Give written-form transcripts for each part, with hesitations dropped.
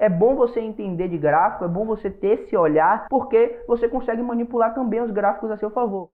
é bom você entender de gráfico, é bom você ter esse olhar, porque você consegue manipular também os gráficos a seu favor.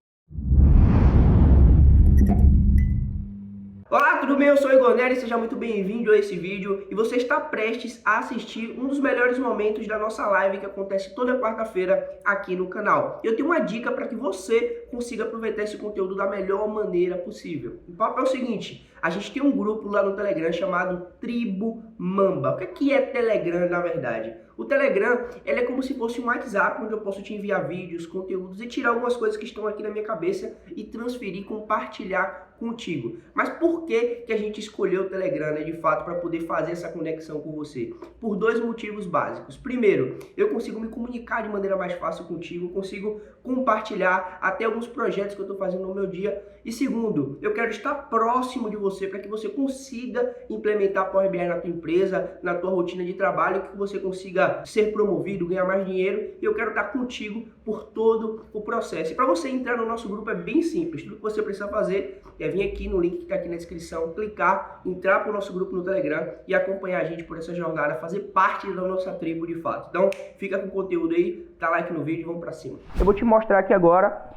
Olá, tudo bem? Eu sou o Igor Nery, seja muito bem-vindo a esse vídeo e você está prestes a assistir um dos melhores momentos da nossa live que acontece toda quarta-feira aqui no canal. Eu tenho uma dica para que você consiga aproveitar esse conteúdo da melhor maneira possível. O papo é o seguinte, a gente tem um grupo lá no Telegram chamado Tribo Mamba. O que é Telegram, na verdade? O Telegram, ele é como se fosse um WhatsApp onde eu posso te enviar vídeos, conteúdos e tirar algumas coisas que estão aqui na minha cabeça e transferir, compartilhar contigo. Mas por que a gente escolheu o Telegram, né, de fato, para poder fazer essa conexão com você? Por dois motivos básicos. Primeiro, eu consigo me comunicar de maneira mais fácil contigo, consigo compartilhar até alguns projetos que eu estou fazendo no meu dia. E segundo, eu quero estar próximo de você para que você consiga implementar Power BI na tua empresa, na tua rotina de trabalho, que você consiga ser promovido, ganhar mais dinheiro. E eu quero estar contigo por todo o processo. E para você entrar no nosso grupo é bem simples. Tudo que você precisa fazer é vir aqui no link que está aqui na descrição, clicar, entrar para o nosso grupo no Telegram e acompanhar a gente por essa jornada, fazer parte da nossa tribo de fato. Então, fica com o conteúdo aí, dá like no vídeo e vamos para cima. Eu vou te mostrar aqui agora,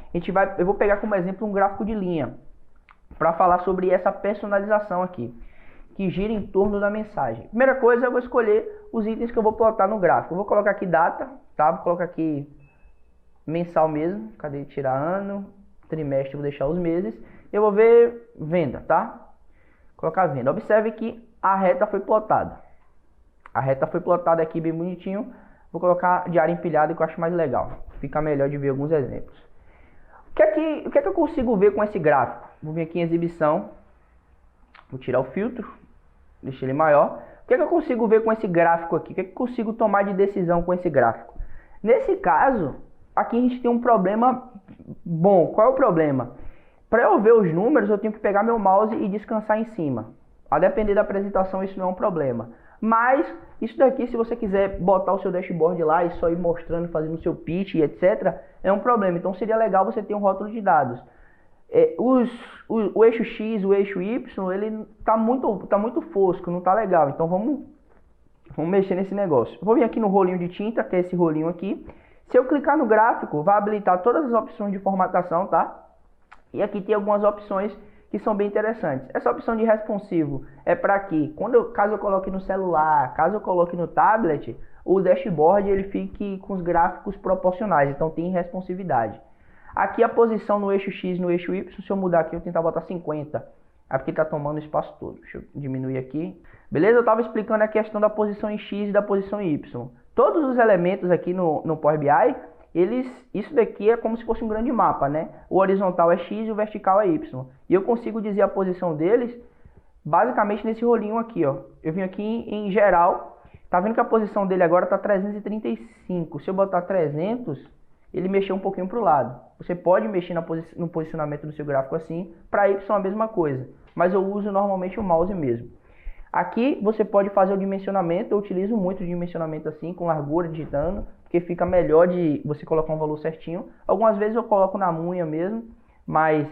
eu vou pegar como exemplo um gráfico de linha, para falar sobre essa personalização aqui, que gira em torno da mensagem. Primeira coisa, eu vou escolher os itens que eu vou plotar no gráfico. Eu vou colocar aqui data, tá? Vou colocar aqui mensal mesmo, cadê tirar ano, trimestre, vou deixar os meses. Eu vou ver venda, tá? Colocar venda. Observe que a reta foi plotada. A reta foi plotada aqui bem bonitinho. Vou colocar diário empilhado, que eu acho mais legal. Fica melhor de ver alguns exemplos. O que é que eu consigo ver com esse gráfico? Vou vir aqui em exibição. Vou tirar o filtro. Deixar ele maior. O que é que eu consigo ver com esse gráfico aqui? O que é que eu consigo tomar de decisão com esse gráfico? Nesse caso, aqui a gente tem um problema bom. Qual é o problema? Para eu ver os números, eu tenho que pegar meu mouse e descansar em cima. A depender da apresentação, isso não é um problema. Mas, isso daqui, se você quiser botar o seu dashboard lá e só ir mostrando, fazendo o seu pitch e etc., é um problema. Então, seria legal você ter um rótulo de dados. O eixo X, o eixo Y, ele tá muito fosco, não tá legal. Então, vamos mexer nesse negócio. Vou vir aqui no rolinho de tinta, que é esse rolinho aqui. Se eu clicar no gráfico, vai habilitar todas as opções de formatação, tá? E aqui tem algumas opções que são bem interessantes. Essa opção de responsivo é para que, caso eu coloque no celular, caso eu coloque no tablet, o dashboard ele fique com os gráficos proporcionais, então tem responsividade. Aqui a posição no eixo X, no eixo Y, se eu mudar aqui, eu tentar botar 50, é porque está tomando o espaço todo. Deixa eu diminuir aqui. Beleza? Eu estava explicando a questão da posição em X e da posição em Y. Todos os elementos aqui no Power BI, isso daqui é como se fosse um grande mapa, né? O horizontal é X e o vertical é Y. E eu consigo dizer a posição deles basicamente nesse rolinho aqui, ó. Eu vim aqui em geral, tá vendo que a posição dele agora tá 335. Se eu botar 300, ele mexeu um pouquinho para o lado. Você pode mexer no posicionamento do seu gráfico assim, para Y a mesma coisa. Mas eu uso normalmente o mouse mesmo. Aqui você pode fazer o dimensionamento, eu utilizo muito o dimensionamento assim, com largura, digitando, porque fica melhor de você colocar um valor certinho. Algumas vezes eu coloco na unha mesmo, mas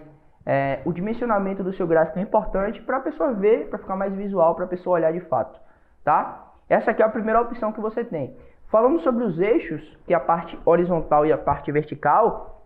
o dimensionamento do seu gráfico é importante para a pessoa ver, para ficar mais visual, para a pessoa olhar de fato, tá? Essa aqui é a primeira opção que você tem. Falando sobre os eixos, que é a parte horizontal e a parte vertical,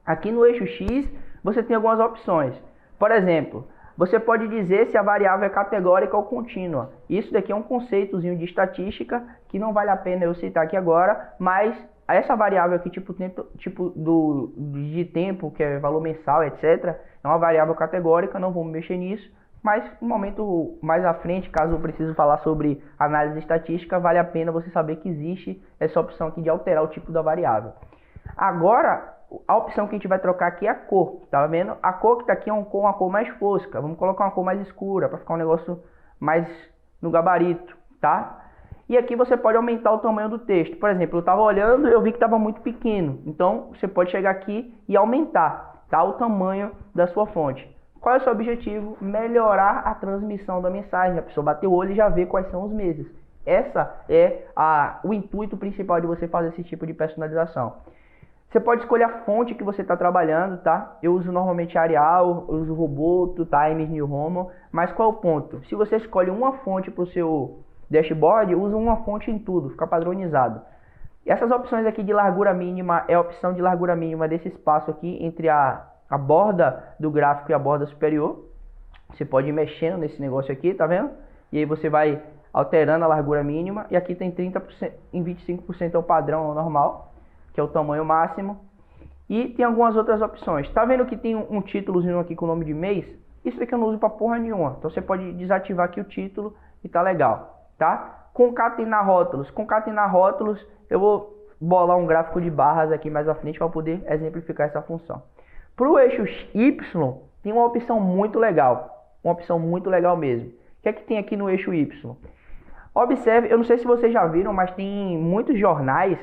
aqui no eixo X você tem algumas opções. Por exemplo, você pode dizer se a variável é categórica ou contínua. Isso daqui é um conceitozinho de estatística que não vale a pena eu citar aqui agora, mas essa variável aqui, tipo de tempo, que é valor mensal, etc., é uma variável categórica, não vamos mexer nisso, mas no momento mais à frente, caso eu precise falar sobre análise estatística, vale a pena você saber que existe essa opção aqui de alterar o tipo da variável. Agora, a opção que a gente vai trocar aqui é a cor, tá vendo? A cor que tá aqui é uma cor mais fosca. Vamos colocar uma cor mais escura para ficar um negócio mais no gabarito, tá? E aqui você pode aumentar o tamanho do texto. Por exemplo, eu estava olhando e eu vi que estava muito pequeno. Então, você pode chegar aqui e aumentar, tá, o tamanho da sua fonte. Qual é o seu objetivo? Melhorar a transmissão da mensagem. A pessoa bater o olho e já vê quais são os meses. Essa é o intuito principal de você fazer esse tipo de personalização. Você pode escolher a fonte que você está trabalhando, tá? Eu uso normalmente Arial, eu uso Roboto, Times New Roman, mas qual é o ponto? Se você escolhe uma fonte para o seu dashboard, usam uma fonte em tudo, fica padronizado. E essas opções aqui de largura mínima é a opção de largura mínima desse espaço aqui entre a borda do gráfico e a borda superior. Você pode ir mexendo nesse negócio aqui, tá vendo? E aí você vai alterando a largura mínima. E aqui tem 30%, em 25% é o padrão normal, que é o tamanho máximo. E tem algumas outras opções. Tá vendo que tem um títulozinho aqui com o nome de mês? Isso aqui eu não uso pra porra nenhuma. Então você pode desativar aqui o título e tá legal, tá? Concatenar rótulos. Concatenar rótulos, eu vou bolar um gráfico de barras aqui mais à frente para poder exemplificar essa função. Para o eixo Y, tem uma opção muito legal. Uma opção muito legal mesmo. O que é que tem aqui no eixo Y? Observe, eu não sei se vocês já viram, mas tem muitos jornais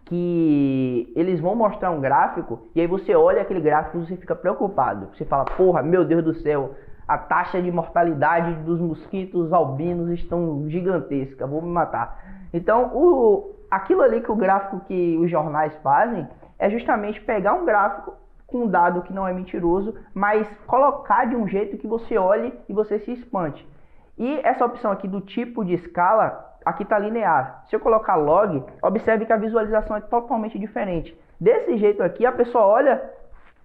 que eles vão mostrar um gráfico e aí você olha aquele gráfico e você fica preocupado. Você fala, porra, meu Deus do céu, a taxa de mortalidade dos mosquitos albinos estão gigantesca, vou me matar. Então, aquilo ali que o gráfico que os jornais fazem é justamente pegar um gráfico com um dado que não é mentiroso, mas colocar de um jeito que você olhe e você se espante. E essa opção aqui do tipo de escala, aqui está linear. Se eu colocar log, observe que a visualização é totalmente diferente. Desse jeito aqui, a pessoa olha,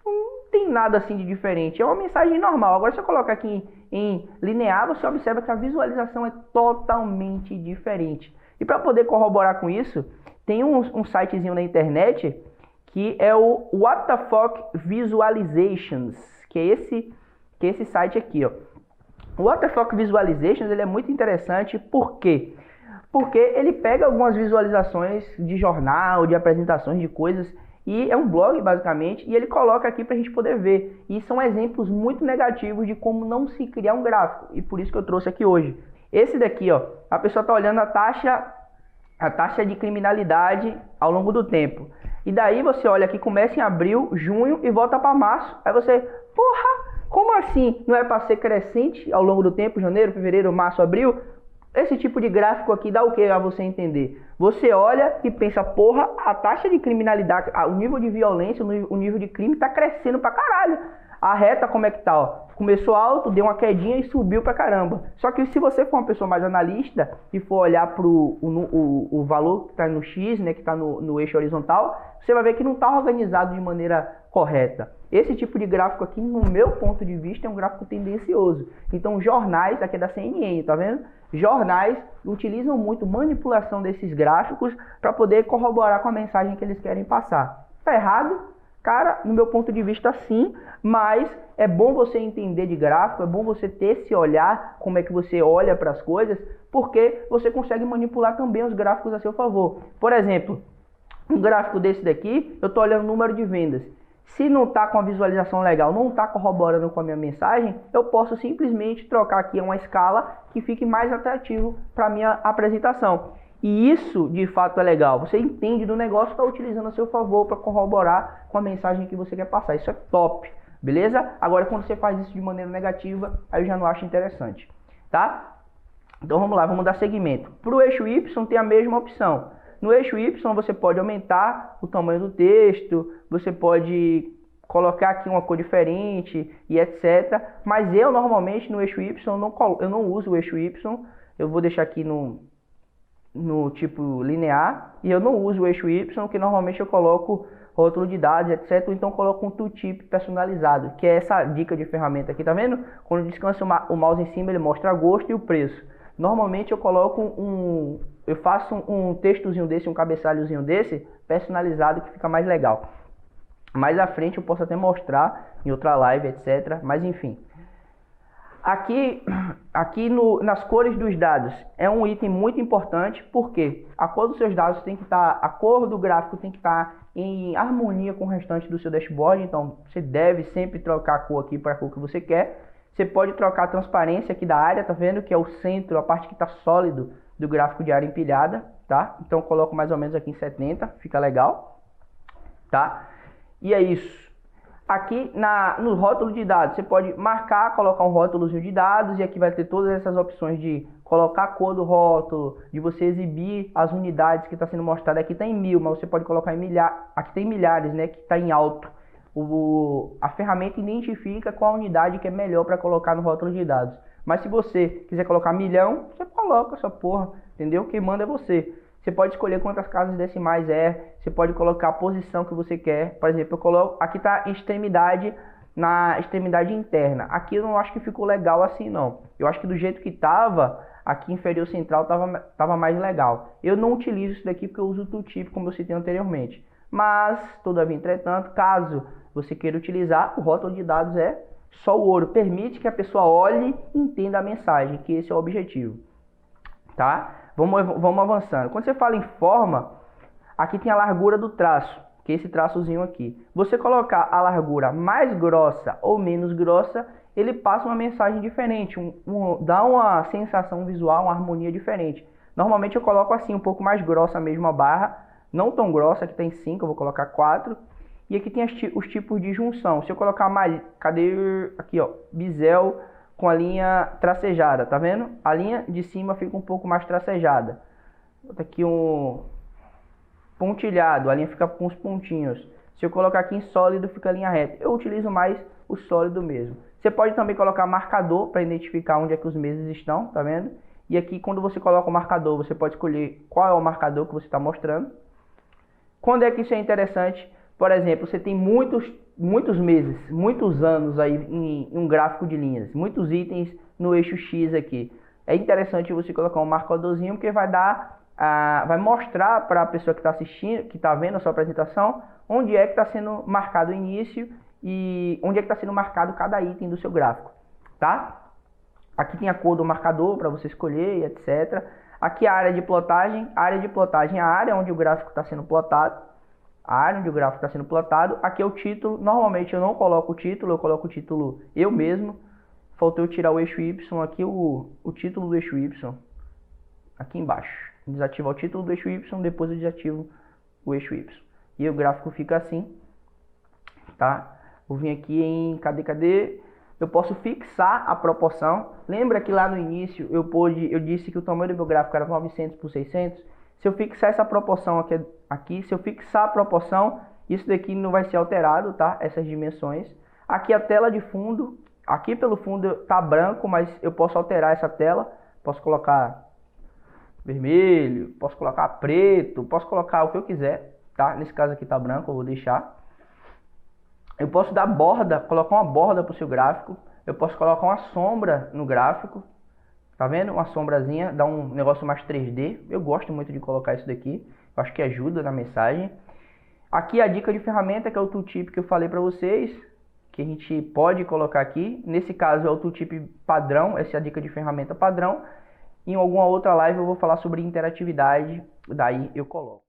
não tem nada assim de diferente. É uma mensagem normal. Agora, se eu colocar aqui em linear, você observa que a visualização é totalmente diferente. E para poder corroborar com isso, tem um sitezinho na internet que é o What the Fuck Visualizations, que é esse site aqui, ó. O What the Fuck Visualizations, ele é muito interessante, por quê? Porque ele pega algumas visualizações de jornal, de apresentações de coisas, e é um blog basicamente, e ele coloca aqui para a gente poder ver. E são exemplos muito negativos de como não se criar um gráfico, e por isso que eu trouxe aqui hoje. Esse daqui, ó, a pessoa está olhando a taxa de criminalidade ao longo do tempo. E daí você olha aqui, começa em abril, junho e volta para março. Aí você, porra, como assim? Não é para ser crescente ao longo do tempo, janeiro, fevereiro, março, abril? Esse tipo de gráfico aqui dá o que a você entender? Você olha e pensa, porra, a taxa de criminalidade, o nível de violência, o nível de crime tá crescendo pra caralho. A reta como é que tá, ó? Começou alto, deu uma quedinha e subiu pra caramba. Só que se você for uma pessoa mais analista e for olhar pro o valor que tá no X, né, que tá no eixo horizontal, você vai ver que não tá organizado de maneira correta. Esse tipo de gráfico aqui, no meu ponto de vista, é um gráfico tendencioso. Então, jornais, aqui é da CNN, tá vendo? Jornais utilizam muito manipulação desses gráficos para poder corroborar com a mensagem que eles querem passar. Tá errado? Cara, no meu ponto de vista, sim, mas é bom você entender de gráfico, é bom você ter esse olhar, como é que você olha para as coisas, porque você consegue manipular também os gráficos a seu favor. Por exemplo, um gráfico desse daqui, eu estou olhando o número de vendas. Se não está com a visualização legal, não está corroborando com a minha mensagem, eu posso simplesmente trocar aqui uma escala que fique mais atrativo para a minha apresentação. E isso, de fato, é legal. Você entende do negócio, está utilizando a seu favor para corroborar com a mensagem que você quer passar. Isso é top, beleza? Agora, quando você faz isso de maneira negativa, aí eu já não acho interessante, tá? Então, vamos lá, vamos dar seguimento. Para o eixo Y, tem a mesma opção. No eixo Y, você pode aumentar o tamanho do texto, você pode colocar aqui uma cor diferente e etc. Mas eu, normalmente, no eixo Y, eu não uso o eixo Y. Eu vou deixar aqui no tipo linear, e eu não uso o eixo Y, que normalmente eu coloco rótulo de dados, etc. Então eu coloco um tooltip personalizado, que é essa dica de ferramenta aqui, tá vendo? Quando descansa o mouse em cima, ele mostra a gosto e o preço. Normalmente eu coloco eu faço um textozinho desse, um cabeçalhozinho desse, personalizado, que fica mais legal. Mais à frente eu posso até mostrar em outra live, etc. Mas enfim. Aqui nas cores dos dados é um item muito importante, porque a cor dos seus dados tem que estar, a cor do gráfico tem que estar em harmonia com o restante do seu dashboard. Então você deve sempre trocar a cor aqui para a cor que você quer. Você pode trocar a transparência aqui da área, tá vendo? Que é o centro, a parte que está sólido do gráfico de área empilhada, tá? Então eu coloco mais ou menos aqui em 70, fica legal, tá? E é isso. Aqui no rótulo de dados, você pode marcar, colocar um rótulozinho de dados, e aqui vai ter todas essas opções de colocar a cor do rótulo, de você exibir as unidades que está sendo mostrada. Aqui está em 1000, mas você pode colocar em milhares. Aqui tem milhares, né, que está em alto. A ferramenta identifica qual unidade que é melhor para colocar no rótulo de dados. Mas se você quiser colocar milhão, você coloca essa porra, entendeu? Quem manda é você. Você pode escolher quantas casas decimais você pode colocar a posição que você quer. Por exemplo, eu coloco, aqui está extremidade, na extremidade interna. Aqui eu não acho que ficou legal assim não. Eu acho que do jeito que estava, aqui inferior central tava mais legal. Eu não utilizo isso daqui porque eu uso o tooltip, como eu citei anteriormente. Mas, todavia, entretanto, caso você queira utilizar, o rótulo de dados é só o ouro. Permite que a pessoa olhe e entenda a mensagem, que esse é o objetivo. Tá? Vamos avançando. Quando você fala em forma, aqui tem a largura do traço, que é esse traçozinho aqui. Você colocar a largura mais grossa ou menos grossa, ele passa uma mensagem diferente, dá uma sensação visual, uma harmonia diferente. Normalmente eu coloco assim, um pouco mais grossa mesmo a barra, não tão grossa, aqui tem 5, eu vou colocar 4. E aqui tem os tipos de junção. Se eu colocar mais, cadê? Aqui ó, bisel com a linha tracejada, tá vendo? A linha de cima fica um pouco mais tracejada. Vou botar aqui um pontilhado, a linha fica com os pontinhos. Se eu colocar aqui em sólido, fica a linha reta. Eu utilizo mais o sólido mesmo. Você pode também colocar marcador para identificar onde é que os meses estão, tá vendo? E aqui quando você coloca o marcador, você pode escolher qual é o marcador que você está mostrando. Quando é que isso é interessante? Por exemplo, você tem muitos meses, muitos anos aí em um gráfico de linhas, muitos itens no eixo X aqui. É interessante você colocar um marcadorzinho porque vai mostrar para a pessoa que está assistindo, que está vendo a sua apresentação, onde é que está sendo marcado o início e onde é que está sendo marcado cada item do seu gráfico, tá? Aqui tem a cor do marcador para você escolher, etc. Aqui a área de plotagem. A área de plotagem é a área onde o gráfico está sendo plotado. A área onde o gráfico está sendo plotado. Aqui é o título. Normalmente eu não coloco o título, eu coloco o título eu mesmo. Faltou eu tirar o eixo Y aqui, o título do eixo Y. Aqui embaixo. Desativo o título do eixo Y, depois eu desativo o eixo Y. E o gráfico fica assim, tá? Vou vir aqui em cadê? Eu posso fixar a proporção. Lembra que lá no início eu disse que o tamanho do meu gráfico era 900 por 600? Se eu fixar essa proporção aqui, se eu fixar a proporção, isso daqui não vai ser alterado, tá? Essas dimensões. Aqui a tela de fundo, aqui pelo fundo tá branco, mas eu posso alterar essa tela. Posso colocar vermelho, posso colocar preto, posso colocar o que eu quiser, tá? Nesse caso aqui tá branco, eu vou deixar. Eu posso dar borda, colocar uma borda para o seu gráfico. Eu posso colocar uma sombra no gráfico. Tá vendo? Uma sombrazinha, dá um negócio mais 3D. Eu gosto muito de colocar isso daqui. Eu acho que ajuda na mensagem. Aqui a dica de ferramenta, que é o tooltip que eu falei para vocês. Que a gente pode colocar aqui. Nesse caso é o tooltip padrão. Essa é a dica de ferramenta padrão. Em alguma outra live eu vou falar sobre interatividade. Daí eu coloco.